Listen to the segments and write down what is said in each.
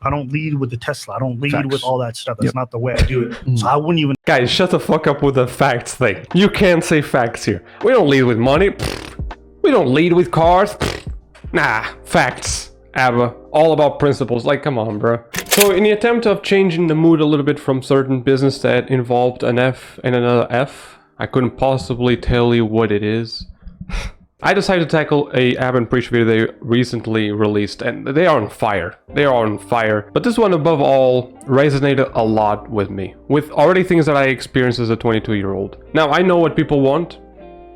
I don't lead with the Tesla. I don't lead with all that stuff. That's not the way I do it. So I wouldn't even. Guys, shut the fuck up with the facts thing. You can't say facts here. We don't lead with money. We don't lead with cars. Nah, facts. ABBA. All about principles. Like, come on, bro. So in the attempt of changing the mood a little bit from certain business that involved an F and another F, I couldn't possibly tell you what it is. I decided to tackle a ABBA and Preach video they recently released, and they are on fire. They are on fire. But this one, above all, resonated a lot with me, with already things that I experienced as a 22-year-old. Now, I know what people want.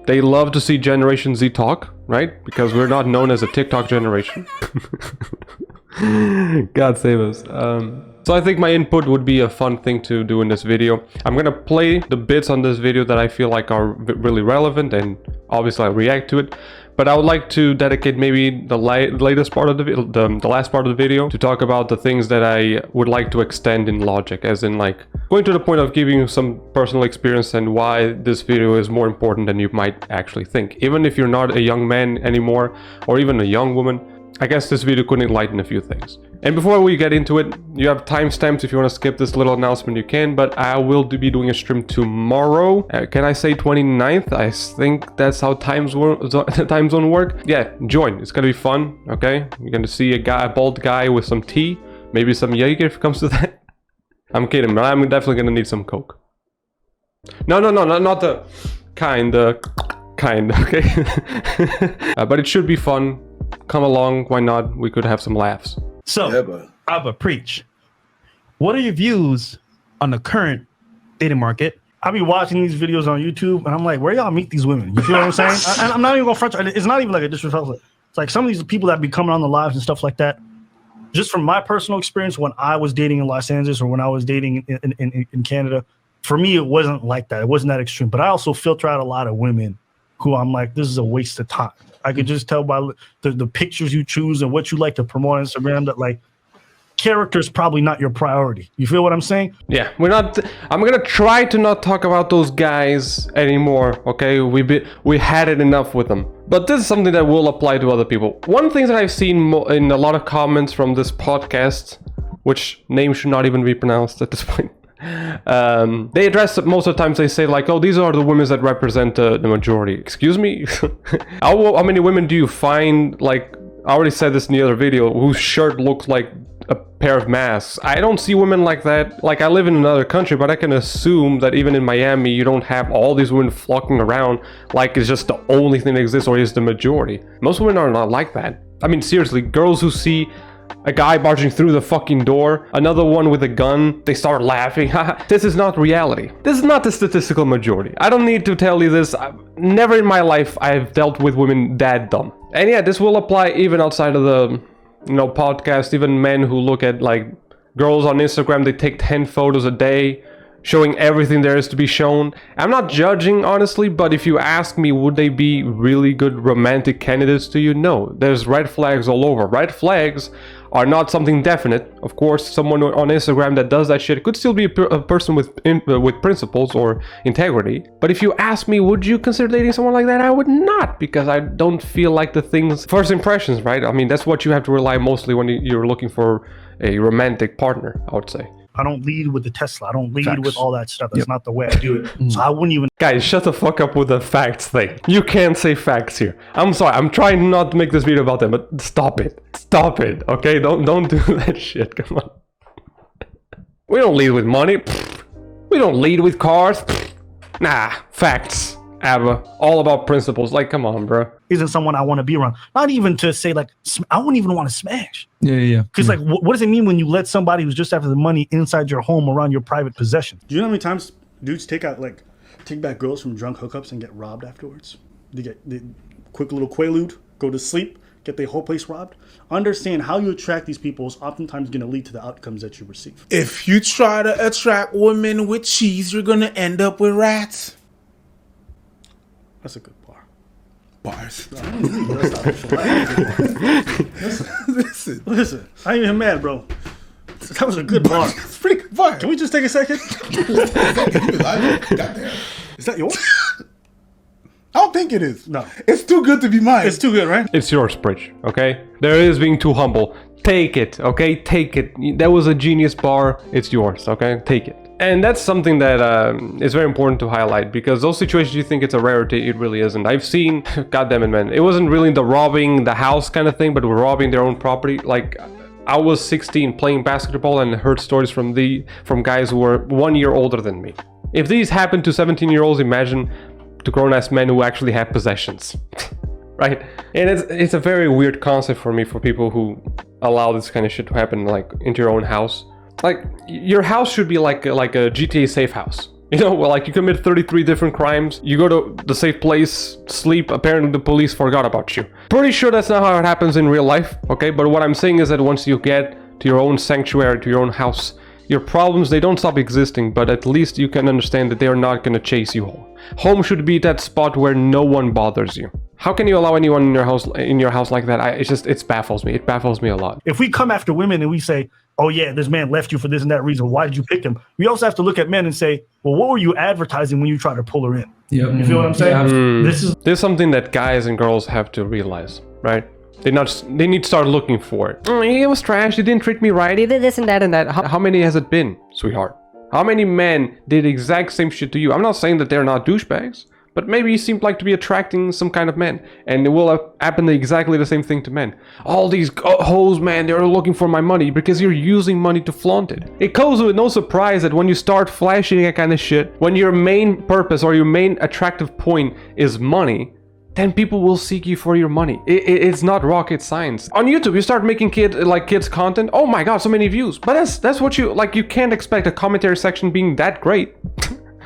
They love to see Generation Z talk, right? Because we're not known as a TikTok generation. God save us. So I think my input would be a fun thing to do in this video. I'm gonna play the bits on this video that I feel like are really relevant, and obviously I'll react to it. But I would like to dedicate maybe the latest part of the last part of the video to talk about the things that I would like to extend in logic, as in like going to the point of giving you some personal experience and why this video is more important than you might actually think. Even if you're not a young man anymore, or even a young woman, I guess this video could enlighten a few things. And before we get into it, you have timestamps. If you want to skip this little announcement, you can, but I will be doing a stream tomorrow. Can I say 29th? I think that's how time zone work. Yeah, join. It's gonna be fun, okay? You're gonna see a bald guy with some tea, maybe some Jaeger if it comes to that. I'm kidding, but I'm definitely gonna need some Coke. No, not the kind, okay? But it should be fun. Come along, why not? We could have some laughs. So, ABBA, Preach. What are your views on the current dating market? I be watching these videos on YouTube, and I'm like, where y'all meet these women? You feel what I'm saying? I'm not even gonna front. It's not even like a disrespectful. It's like some of these people that be coming on the lives and stuff like that. Just from my personal experience, when I was dating in Los Angeles or when I was dating in Canada, for me, it wasn't like that. It wasn't that extreme. But I also filter out a lot of women who I'm like, this is a waste of time. I could just tell by the pictures you choose and what you like to promote on Instagram that like character is probably not your priority. You feel what I'm saying? Yeah, I'm gonna try to not talk about those guys anymore. Okay, we had it enough with them. But this is something that will apply to other people. One thing that I've seen in a lot of comments from this podcast, which name should not even be pronounced at this point. They address it most of the times. They say like, oh, these are the women that represent the majority. Excuse me. How many women do you find, like I already said this in the other video, whose shirt looks like a pair of masks? I don't see women like that. Like, I live in another country, but I can assume that even in Miami you don't have all these women flocking around like it's just the only thing that exists or is the majority. Most women are not like that. I mean, seriously, girls who see a guy barging through the fucking door, another one with a gun, they start laughing. This is not reality. This is not the statistical majority. I don't need to tell you this. Never in my life I've dealt with women that dumb. And yeah, this will apply even outside of the, podcast. Even men who look at like girls on Instagram, they take 10 photos a day, showing everything there is to be shown. I'm not judging, honestly, but if you ask me, would they be really good romantic candidates to you? No, there's red flags all over. Red flags are not something definite. Of course, someone on Instagram that does that shit could still be a person with principles or integrity. But if you ask me, would you consider dating someone like that? I would not, because I don't feel like the things, first impressions, right? I mean, that's what you have to rely mostly when you're looking for a romantic partner, I would say. I don't lead with the Tesla. I don't lead with all that stuff. That's not the way I do it. So I wouldn't even. Guys, shut the fuck up with the facts thing. You can't say facts here. I'm sorry. I'm trying not to make this video about them, but stop it. Stop it. Okay? Don't do that shit. Come on. We don't lead with money. We don't lead with cars. Nah, facts. ABBA, all about principles. Like, come on, bro. Isn't someone I want to be around. Not even to say like, I wouldn't even want to smash. Yeah. Because like, what does it mean when you let somebody who's just after the money inside your home around your private possession? Do you know how many times dudes take back girls from drunk hookups and get robbed afterwards? They get the quick little quaalude, go to sleep, get their whole place robbed. Understand how you attract these people is oftentimes going to lead to the outcomes that you receive. If you try to attract women with cheese, you're going to end up with rats. That's a good bar. Bars. Listen. I ain't even mad, bro. That was a good bar. It's pretty good bar. Can we just take a second? Goddamn. Is that yours? I don't think it is. No. It's too good to be mine. It's too good, right? It's yours, Bridge, okay? There is being too humble. take it, okay? Take it. That was a genius bar. It's yours, okay? Take it. And that's something that is very important to highlight, because those situations you think it's a rarity, it really isn't. I've seen, goddammit, man, it wasn't really the robbing the house kind of thing, but we're robbing their own property. Like, I was 16 playing basketball and heard stories from guys who were 1 year older than me. If these happen to 17-year-olds, imagine to grown-ass men who actually have possessions. Right? And it's a very weird concept for me, for people who allow this kind of shit to happen, like, into your own house. Like, your house should be like a GTA safe house. You know, well, like, you commit 33 different crimes, you go to the safe place, sleep, apparently the police forgot about you. Pretty sure that's not how it happens in real life, okay? But what I'm saying is that once you get to your own sanctuary, to your own house, your problems, they don't stop existing, but at least you can understand that they are not gonna chase you home. Home should be that spot where no one bothers you. How can you allow anyone in your house like that? It baffles me. It baffles me a lot. If we come after women and we say, oh yeah, this man left you for this and that reason, why did you pick him? We also have to look at men and say, well, what were you advertising when you tried to pull her in? Yep. You feel what I'm saying? This is something that guys and girls have to realize, right? They need to start looking for it. He was trash, he didn't treat me right, he did this and that and that. How many has it been, sweetheart? How many men did the exact same shit to you? I'm not saying that they're not douchebags, but maybe you seem like to be attracting some kind of men, and it will happen exactly the same thing to men. All these hoes, man, they're looking for my money because you're using money to flaunt it. It comes with no surprise that when you start flashing that kind of shit, when your main purpose or your main attractive point is money, then people will seek you for your money. It's not rocket science. On YouTube, you start making kids content. Oh my god, so many views. But that's what you like. You can't expect a commentary section being that great.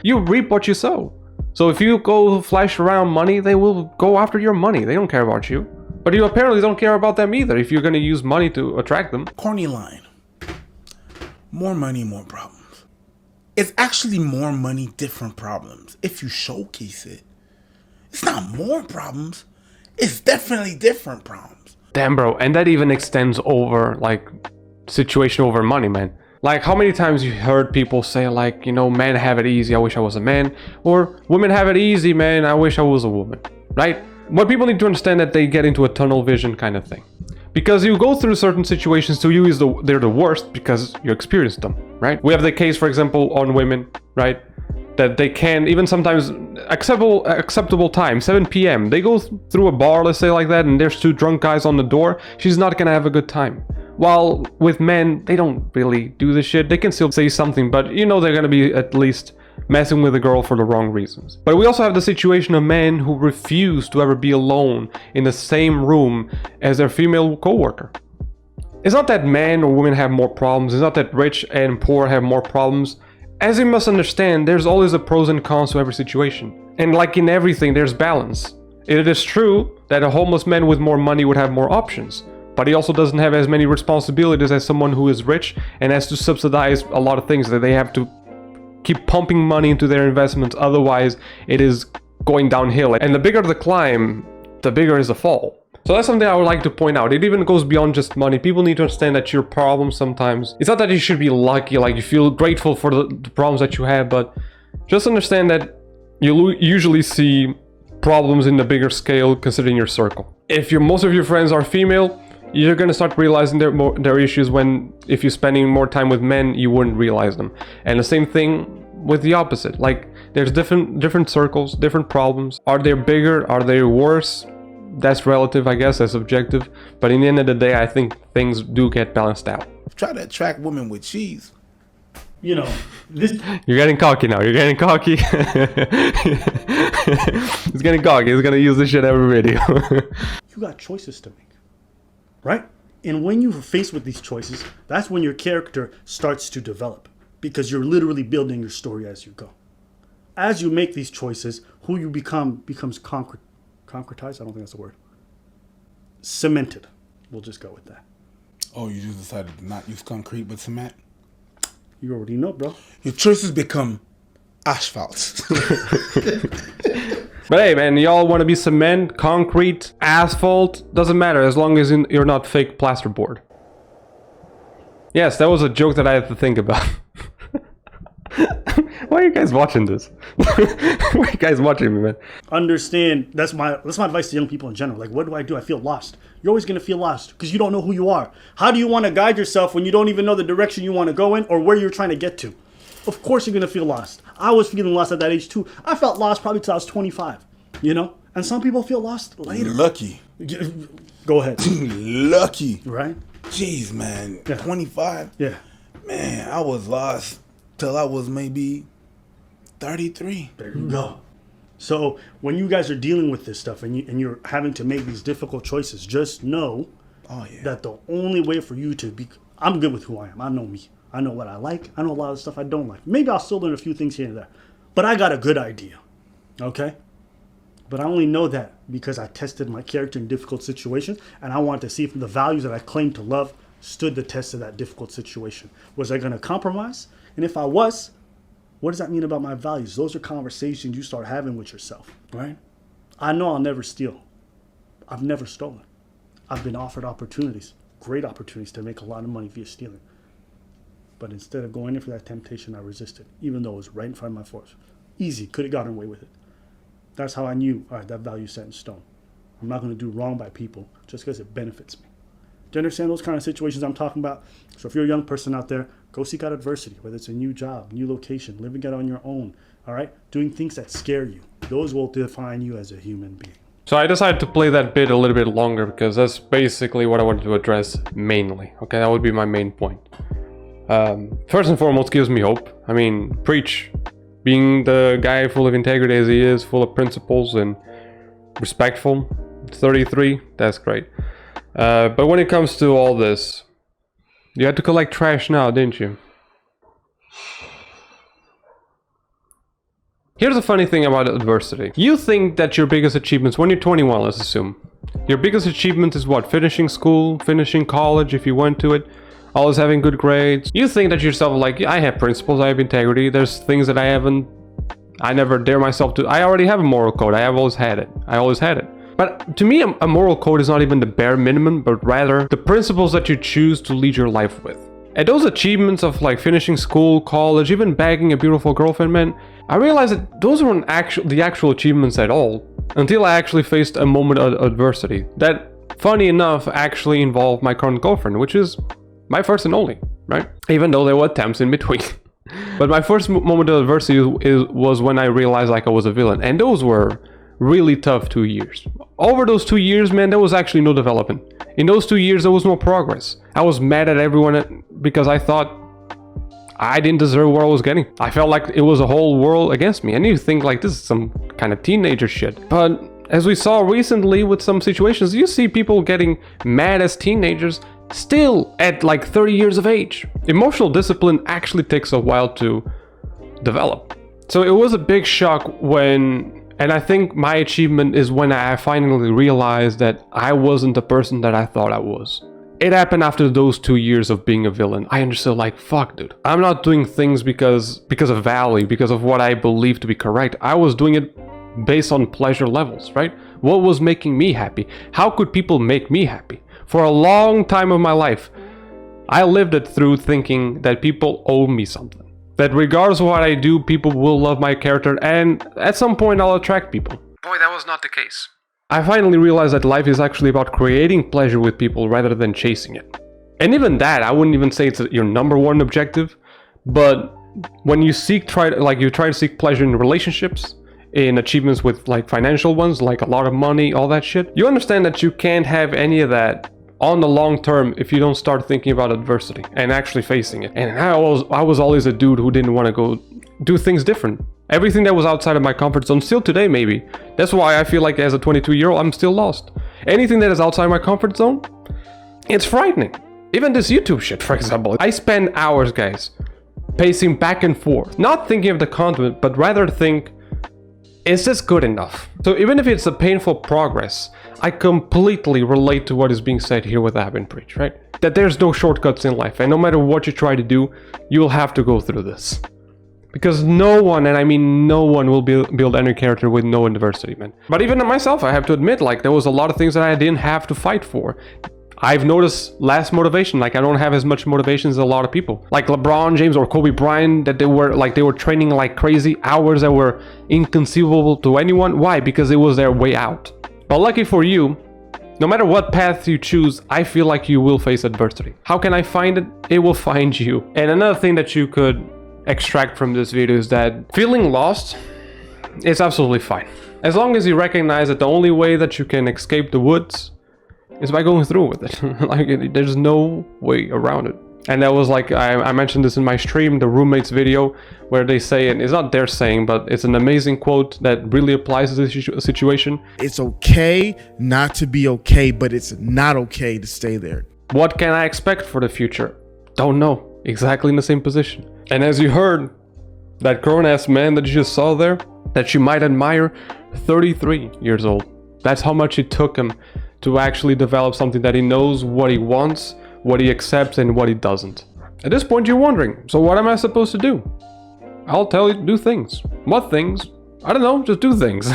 You reap what you sow. So if you go flash around money, they will go after your money. They don't care about you. But you apparently don't care about them either if you're gonna use money to attract them. Corny line. More money, more problems. It's actually more money, different problems. If you showcase it. It's not more problems. It's definitely different problems. Damn, bro. And that even extends over, like, situation over money, man. Like, how many times you heard people say, like, you know, men have it easy, I wish I was a man. Or, women have it easy, man, I wish I was a woman. Right? What people need to understand that they get into a tunnel vision kind of thing. Because you go through certain situations, to you they're the worst because you experienced them, right? We have the case, for example, on women, right? That they can, even sometimes acceptable time, 7 p.m. They go through a bar, let's say like that, and there's 2 drunk guys on the door. She's not gonna have a good time. While with men, they don't really do this shit. They can still say something, but you know they're gonna be at least messing with a girl for the wrong reasons. But we also have the situation of men who refuse to ever be alone in the same room as their female co-worker. It's not that men or women have more problems. It's not that rich and poor have more problems. As you must understand, there's always a pros and cons to every situation. And like in everything, there's balance. It is true that a homeless man with more money would have more options, but he also doesn't have as many responsibilities as someone who is rich and has to subsidize a lot of things, that they have to keep pumping money into their investments, otherwise it is going downhill. And the bigger the climb, the bigger is the fall. So that's something I would like to point out. It even goes beyond just money. People need to understand that your problems sometimes, it's not that you should be lucky, like you feel grateful for the problems that you have, but just understand that you usually see problems in the bigger scale considering your circle. If most of your friends are female, you're gonna start realizing their issues when, if you're spending more time with men, you wouldn't realize them. And the same thing with the opposite. Like, there's different circles, different problems. Are they bigger? Are they worse? That's relative, I guess, that's subjective. But in the end of the day, I think things do get balanced out. Try to attract women with cheese. You know, this. You're getting cocky now. You're getting cocky. He's getting cocky. He's gonna use this shit every video. You got choices to make, right? And when you're faced with these choices, that's when your character starts to develop, because you're literally building your story as you go. As you make these choices, who you become becomes concretized. I don't think that's a word. Cemented. We'll just go with that. Oh, you just decided to not use concrete but cement? You already know, bro. Your choices become asphalt. But hey, man, y'all want to be cement, concrete, asphalt? Doesn't matter as long as you're not fake plasterboard. Yes, that was a joke that I had to think about. Why Why are you guys watching this? Why are you guys watching me, man? Understand, that's my advice to young people in general. Like, what do? I feel lost. You're always going to feel lost because you don't know who you are. How do you want to guide yourself when you don't even know the direction you want to go in or where you're trying to get to? Of course you're going to feel lost. I was feeling lost at that age too. I felt lost probably till I was 25, you know? And some people feel lost later. Lucky. Go ahead. Lucky. Right? Jeez, man. Yeah. 25? Yeah. Man, I was lost till I was maybe 33. There you go. So when you guys are dealing with this stuff and you're having to make these difficult choices, just know that the only way for you to be... I'm good with who I am. I know me. I know what I like. I know a lot of stuff I don't like. Maybe I'll still learn a few things here and there. But I got a good idea. Okay? But I only know that because I tested my character in difficult situations and I wanted to see if the values that I claimed to love stood the test of that difficult situation. Was I going to compromise? And if I was, what does that mean about my values? Those are conversations you start having with yourself, right? I know I'll never steal. I've never stolen. I've been offered opportunities, great opportunities to make a lot of money via stealing. But instead of going in for that temptation, I resisted, even though it was right in front of my face. Easy, could have gotten away with it. That's how I knew, all right, that value is set in stone. I'm not going to do wrong by people just because it benefits me. Do you understand those kind of situations I'm talking about? So if you're a young person out there, go seek out adversity, whether it's a new job, new location, living it on your own, all right? Doing things that scare you. Those will define you as a human being. So I decided to play that bit a little bit longer because that's basically what I wanted to address mainly. Okay, that would be my main point. First and foremost, gives me hope. I mean, preach. Being the guy full of integrity as he is, full of principles and respectful. 33, that's great. But when it comes to all this, you had to collect trash now, didn't you? Here's the funny thing about adversity. You think that your biggest achievements, when you're 21, let's assume, your biggest achievement is what? Finishing school, finishing college if you went to it, always having good grades. You think that yourself like, I have principles, I have integrity, there's things that I never dare myself to, I already have a moral code, I always had it. But to me, a moral code is not even the bare minimum, but rather the principles that you choose to lead your life with. And those achievements of like finishing school, college, even bagging a beautiful girlfriend, man, I realized that those weren't the actual achievements at all until I actually faced a moment of adversity that, funny enough, actually involved my current girlfriend, which is my first and only, right? Even though there were attempts in between. But my first moment of adversity was when I realized like I was a villain, and those were really tough 2 years. Over those 2 years, man, there was actually no development. In those 2 years, there was no progress. I was mad at everyone because I thought I didn't deserve what I was getting. I felt like it was a whole world against me. And you think like this is some kind of teenager shit. But as we saw recently with some situations, you see people getting mad as teenagers still at like 30 years of age. Emotional discipline actually takes a while to develop. So it was a big shock and I think my achievement is when I finally realized that I wasn't the person that I thought I was. It happened after those 2 years of being a villain. I understood like, fuck dude. I'm not doing things because of value, because of what I believe to be correct. I was doing it based on pleasure levels, right? What was making me happy? How could people make me happy? For a long time of my life, I lived it through thinking that people owe me something. That regardless of what I do, people will love my character, and at some point I'll attract people. Boy, that was not the case. I finally realized that life is actually about creating pleasure with people rather than chasing it. And even that, I wouldn't even say it's your number one objective, but when you try to seek pleasure in relationships, in achievements with like financial ones, like a lot of money, all that shit, you understand that you can't have any of that on the long term if you don't start thinking about adversity and actually facing it. And I was always a dude who didn't want to go do things different. Everything that was outside of my comfort zone, still today maybe. That's why I feel like as a 22-year-old, I'm still lost. Anything that is outside my comfort zone, it's frightening. Even this YouTube shit, for example. I spend hours, guys, pacing back and forth. Not thinking of the content, but rather think, is this good enough? So even if it's a painful progress, I completely relate to what is being said here with Ab and Preach, right? That there's no shortcuts in life, and no matter what you try to do, you'll have to go through this. Because no one, and I mean no one, will build any character with no adversity, man. But even myself, I have to admit, like, there was a lot of things that I didn't have to fight for. I've noticed less motivation. Like I don't have as much motivation as a lot of people. Like LeBron James or Kobe Bryant, that they were training like crazy, hours that were inconceivable to anyone. Why? Because it was their way out. But lucky for you, no matter what path you choose, I feel like you will face adversity. How can I find it? It will find you. And another thing that you could extract from this video is that feeling lost is absolutely fine. As long as you recognize that the only way that you can escape the woods is by going through with it. Like, there's no way around it. And that was like, I mentioned this in my stream, the roommates video, where they say, and it's not their saying, but it's an amazing quote that really applies to this situation. It's okay not to be okay, but it's not okay to stay there. What can I expect for the future? Don't know. Exactly in the same position. And as you heard, that grown-ass man that you just saw there, that you might admire, 33 years old. That's how much it took him to actually develop something that he knows what he wants, what he accepts, and what he doesn't. At this point, you're wondering, so what am I supposed to do? I'll tell you to do things. What things? I don't know, just do things.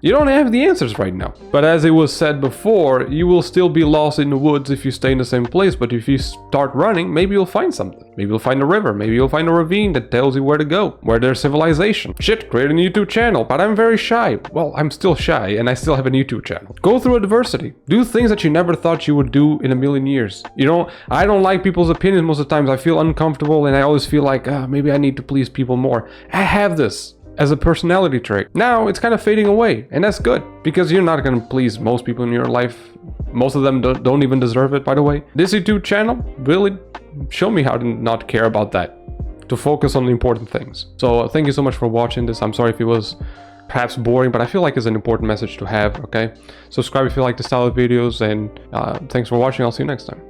You don't have the answers right now. But as it was said before, you will still be lost in the woods if you stay in the same place. But if you start running, maybe you'll find something. Maybe you'll find a river. Maybe you'll find a ravine that tells you where to go, where there's civilization. Shit, create a YouTube channel, but I'm very shy. Well, I'm still shy and I still have a YouTube channel. Go through adversity. Do things that you never thought you would do in a million years. You know, I don't like people's opinions most of the times. I feel uncomfortable and I always feel like, maybe I need to please people more. I have this as a personality trait. Now it's kind of fading away, and that's good, because you're not going to please most people in your life. Most of them don't even deserve it, by the way. This YouTube channel really showed me how to not care about that, to focus on the important things. So thank you so much for watching this. I'm sorry if it was perhaps boring, but I feel like it's an important message to have, okay? Subscribe if you like this style of videos, and thanks for watching. I'll see you next time.